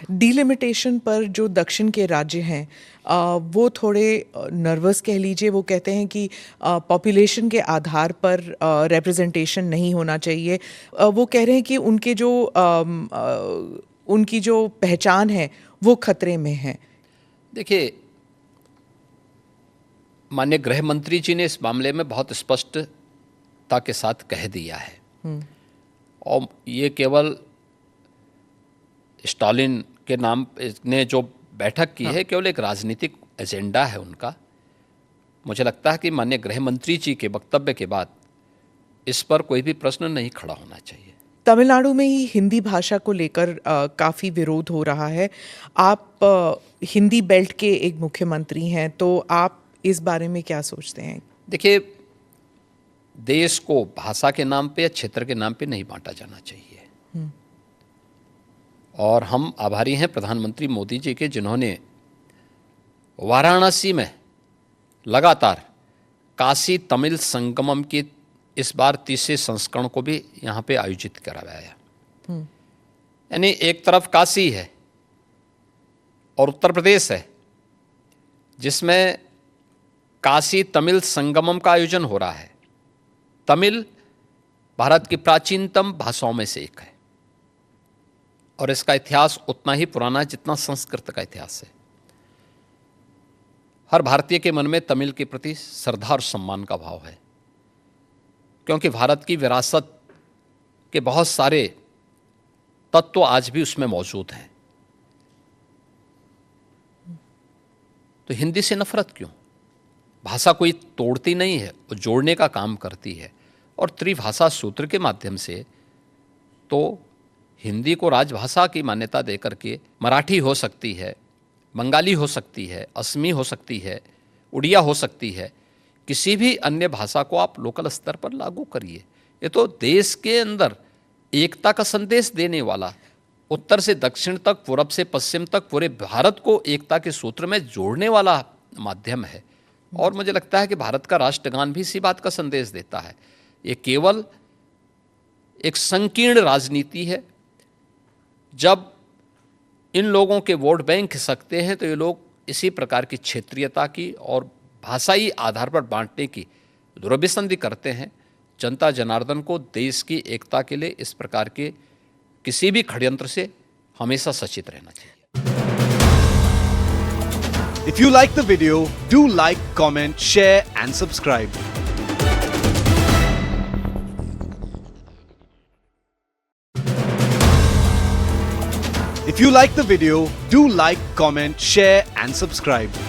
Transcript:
Delimitation पर जो दक्षिण के राज्य हैं वो थोड़े नर्वस कह लीजिए। वो कहते हैं कि पॉपुलेशन के आधार पर रिप्रेजेंटेशन नहीं होना चाहिए। वो कह रहे हैं कि उनकी जो पहचान है वो खतरे में है। देखिए, माननीय गृह मंत्री जी ने इस मामले में बहुत स्पष्टता के साथ कह दिया है और ये केवल स्टालिन के नाम ने जो बैठक की है केवल एक राजनीतिक एजेंडा है उनका। मुझे लगता है कि माननीय गृह मंत्री जी के वक्तव्य के बाद इस पर कोई भी प्रश्न नहीं खड़ा होना चाहिए। तमिलनाडु में ही हिंदी भाषा को लेकर काफ़ी विरोध हो रहा है। आप हिंदी बेल्ट के एक मुख्यमंत्री हैं, तो आप इस बारे में क्या सोचते हैं? देखिए, देश को भाषा के नाम पे या क्षेत्र के नाम पे नहीं बांटा जाना चाहिए। और हम आभारी हैं प्रधानमंत्री मोदी जी के, जिन्होंने वाराणसी में लगातार काशी तमिल संगमम की इस बार तीसरे संस्करण को भी यहाँ पे आयोजित करवाया। यानी एक तरफ काशी है और उत्तर प्रदेश है, जिसमें काशी तमिल संगमम का आयोजन हो रहा है। तमिल भारत की प्राचीनतम भाषाओं में से एक है और इसका इतिहास उतना ही पुराना है जितना संस्कृत का इतिहास है। हर भारतीय के मन में तमिल के प्रति श्रद्धा और सम्मान का भाव है, क्योंकि भारत की विरासत के बहुत सारे तत्व आज भी उसमें मौजूद हैं। तो हिंदी से नफरत क्यों? भाषा कोई तोड़ती नहीं है, वो जोड़ने का काम करती है। और त्रिभाषा सूत्र के माध्यम से तो हिंदी को राजभाषा की मान्यता देकर के मराठी हो सकती है, बंगाली हो सकती है, असमी हो सकती है, उड़िया हो सकती है। किसी भी अन्य भाषा को आप लोकल स्तर पर लागू करिए। ये तो देश के अंदर एकता का संदेश देने वाला, उत्तर से दक्षिण तक, पूरब से पश्चिम तक पूरे भारत को एकता के सूत्र में जोड़ने वाला माध्यम है। और मुझे लगता है कि भारत का राष्ट्रगान भी इसी बात का संदेश देता है। ये केवल एक संकीर्ण राजनीति है। जब इन लोगों के वोट बैंक खिसकते हैं तो ये लोग इसी प्रकार की क्षेत्रीयता की और भाषाई आधार पर बांटने की दुर्विसंधि करते हैं। जनता जनार्दन को देश की एकता के लिए इस प्रकार के किसी भी षड्यंत्र से हमेशा सचेत रहना चाहिए। If you like the video, do like, comment, share and subscribe. If you like the video, do like, comment, share and subscribe.